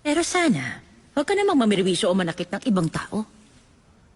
Pero sana, huwag ka namang mamirwisyo o manakit ng ibang tao.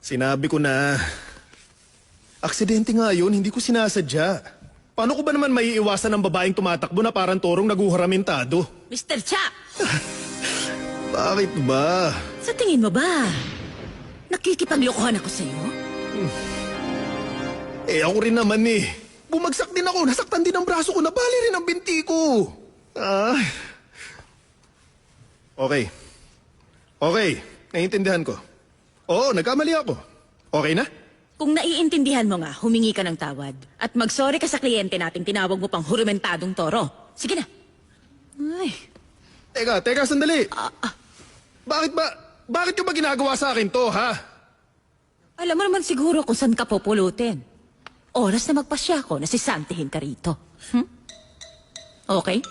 Sinabi ko na. Aksidente nga yun, hindi ko sinasadya. Paano ko ba naman maiiwasan ng babaeng tumatakbo na parang torong naguhuramentado? Mr. Cha! Bakit ba? Sa tingin mo ba, nakikipaglokohan ako sa'yo? Eh ako rin naman eh. Bumagsak din ako, nasaktan din ang braso ko, nabali rin ang binti ko. Okay. Okay, naiintindihan ko. Oo, nagkamali ako. Okay na? Kung naiintindihan mo nga, humingi ka ng tawad. At mag-sorry ka sa kliyente nating tinawag mo pang hurumentadong toro. Sige na. Ay. Teka, sandali. Bakit ko ba ginagawa sa akin to, ha? Alam mo naman siguro kung saan ka pupulutin. Oras na magpasya ko na sisantihin ka rito. Okay?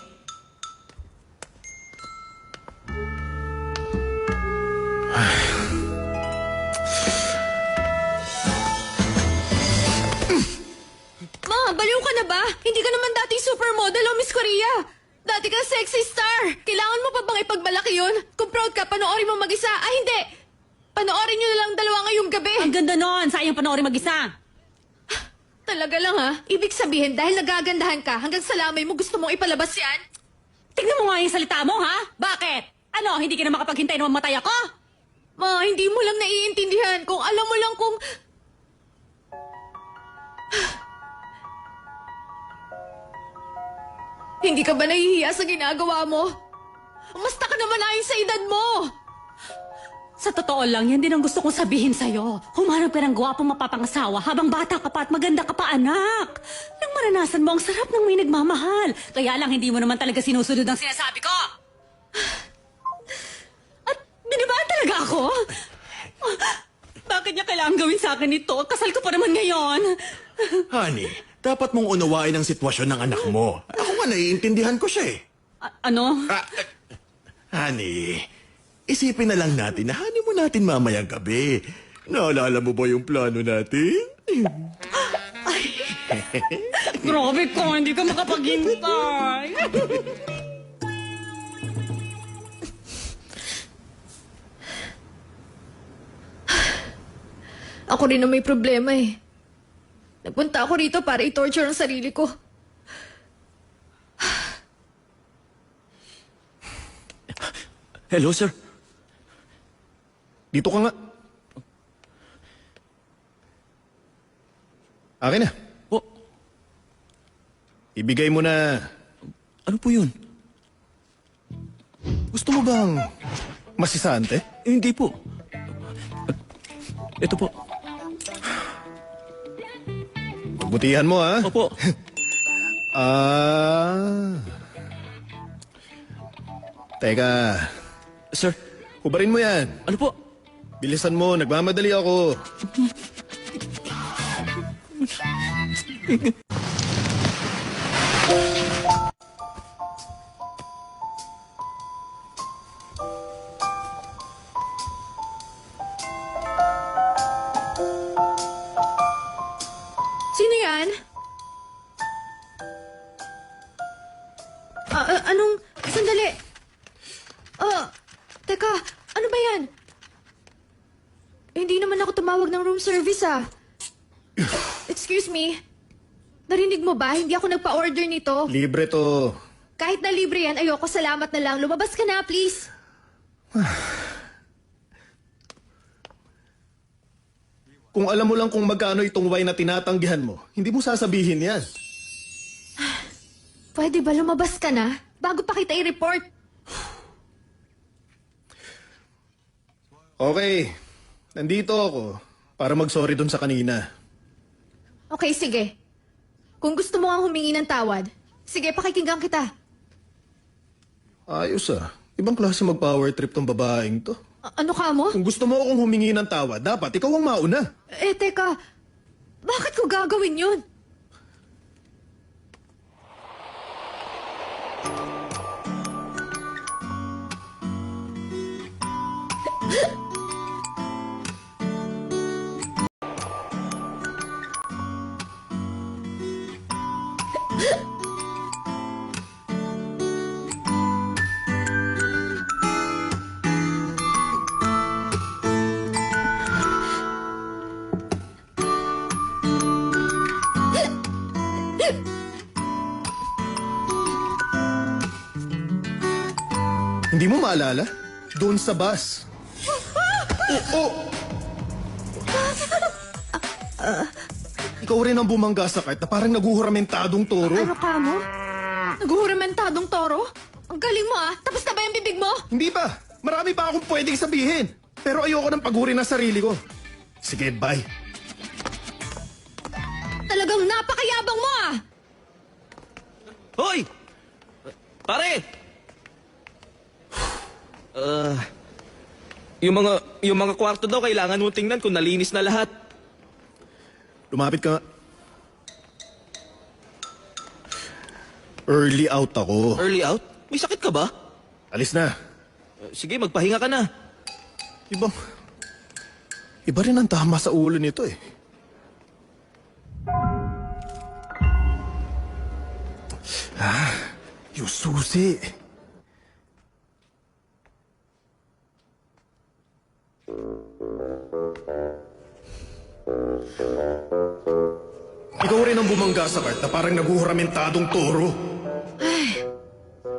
Ma, baliw ka na ba? Hindi ka naman dating supermodel o Miss Korea. Dati kang sexy star. Kailangan mo pa bang ipagmalaki yun? Kung proud ka, panoorin mo mag-isa. Ay, hindi. Panoorin nyo na lang dalawa ngayong gabi. Ang ganda nun. Sayang panoorin mag-isa. Talaga lang ha? Ibig sabihin, dahil nagagandahan ka, hanggang sa lamay mo gusto mong ipalabas yan? Tignan mo nga yung salita mo, ha? Bakit? Ano, hindi ka na makapaghintay na mamatay ako? Ma, hindi mo lang naiintindihan. Kung alam mo lang kung... Hindi ka ba nahihiya sa ginagawa mo? Umasta ka naman ayon sa edad mo! Sa totoo lang, yan din ang gusto kong sabihin sa'yo. Humanap ka ng gwapong mapapangasawa habang bata ka pa at maganda ka pa, anak. Nang maranasan mo ang sarap ng may nagmamahal. Kaya lang hindi mo naman talaga sinusunod ang sinasabi ko. At binibaan talaga ako? Bakit niya kailangan gawin sa akin ito? Kasal ko pa naman ngayon. Honey, dapat mong unawain ang sitwasyon ng anak mo. Ako nga naiintindihan ko siya eh. Ano? Honey, isipin na lang natin na honeymoon natin mamayang gabi. Naalala mo ba yung plano natin? Grabe ko, hindi ka makapaghintay. Ako rin na may problema eh. Nagpunta ako rito para i-torture ang sarili ko. Hello, sir. Dito ka nga. Akin na. Oh, Ibigay mo na. ano po yun? Gusto mo bang masisante? Hindi po. Ito po. Pagbutihan mo, ha? Opo. Teka. Sir, Hubarin mo yan. ano po? Bilisan mo, nagmamadali ako. Sino yan? Anong... Sandali. Teka, ano ba yan? Hindi naman ako tumawag ng room service ah. Excuse me. Narinig mo ba? Hindi ako nagpa-order nito. Libre to. Kahit na libre yan, ayoko, salamat na lang. Lumabas ka na, please. Kung alam mo lang kung magkano itong wine na tinatanggihan mo, hindi mo sasabihin yan. Pwede ba lumabas ka na? Bago pa kita i-report. Okay, nandito ako para mag-sorry dun sa kanina. Okay, sige. Kung gusto mo nga humingi ng tawad, sige, pakikinggan kita. Ayos ah. Ibang klase mag-power trip tong babaeng to. Ano ka mo? Kung gusto mo akong humingi ng tawad, dapat ikaw ang mauna. Teka. Bakit ko gagawin yun? Hindi mo maalala? Doon sa bus. Oh! Ikaw rin ang bumangga sa kart na parang naguhuramentadong toro. Ano ka mo? Naguhuramentadong toro? Ang galing mo ah! Tapos na ba yung bibig mo? Hindi pa. Marami pa akong pwedeng sabihin. Pero ayoko ng paghuri ng sarili ko. Sige, bye. Talagang napakayabang mo ah! Hoy! Pare! Yung mga kwarto daw kailangan mo tingnan kung nalinis na lahat. Lumapit ka nga. Early out ako. Early out? May sakit ka ba? Alis na. Sige, magpahinga ka na. Iba rin ang tama sa ulo nito eh. Yung susi. Ikaw rin ang bumangga sa kart na parang naguhuramentadong toro.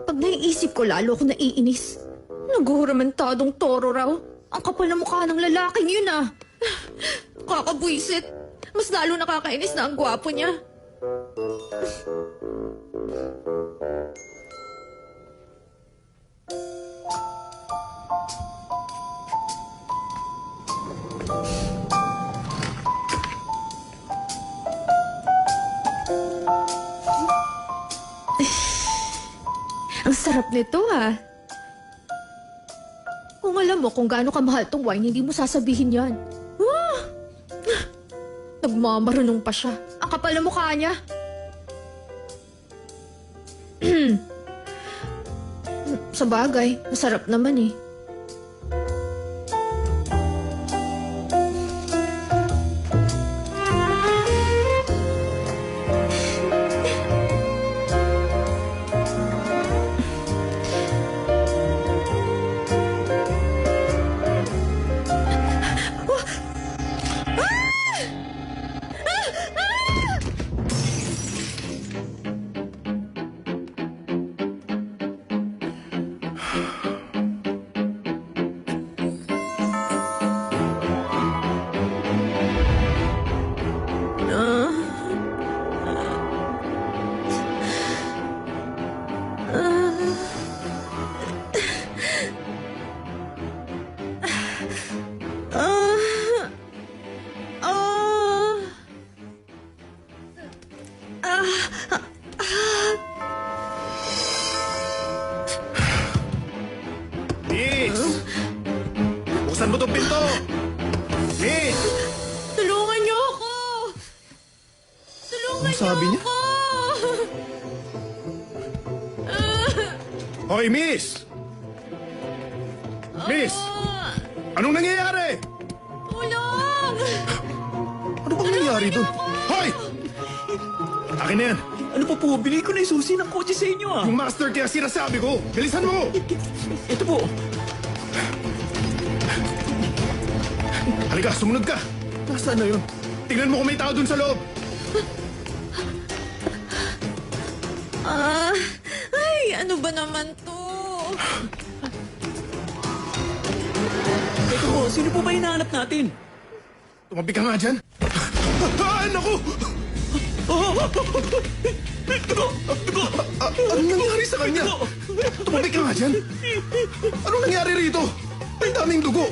Pag naiisip ko, lalo ako naiinis. Naguhuramentadong toro raw. Ang kapal na mukha ng lalaking yun ah. Kakabwisit. Mas lalo nakakainis na ang gwapo niya. Ang sarap nito ah. Kung alam mo kung gaano kamahal tong wine, hindi mo sasabihin yan. Ah! Nagmamarunong pa siya. Ang kapal na mukha niya. Sa bagay, masarap naman eh. Miss! Buksan mo tong pinto! Miss! Tulungan niyo ako! Tulungan Ano sabi niya? ako! Hoy, Miss! Miss! Anong nangyayari? Tulong! Ano bang nangyayari doon? Hoy! Akin na yan. Ano pa po? Binigay ko na yung susi ng kotse sa inyo ah. Yung master kaya sinasabi ko. Bilisan mo! Ito po. Halika, sumunod ka. Nasaan na yun? Tingnan mo kung may tao dun sa loob. Ay, ano ba naman to? Ito po, sino po ba hinahanap natin? Tumabi ka nga dyan. Naku! Anong nangyari sa kanya? Tumabi ka nga dyan. Anong nangyari rito? May daming dugo.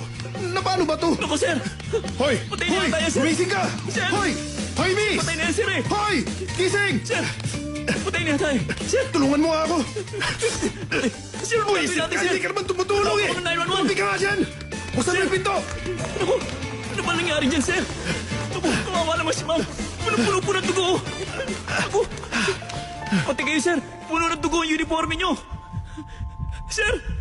Na paano ba to? Naku, sir! Hoy! Patay na Hoy! tayo, sir. Gumising ka! Sir. Hoy! Hoy, miss! Patay na yan, sir eh! Hoy! Gising! Sir! Patay na tayo! Sir! Tulungan mo nga ako! Sir, Buisit ka! Hindi ka naman tumutulong eh! Ako na 911. Tumabi ka nga dyan! Buksan mo yung pinto! Naku! Ano ba nangyari dyan, sir? Naku, kawawa naman si ma'am! Puno-puno po ng dugo! Naku! Pati kayo, sir! Puno ng dugo ang uniforme nyo! Sir!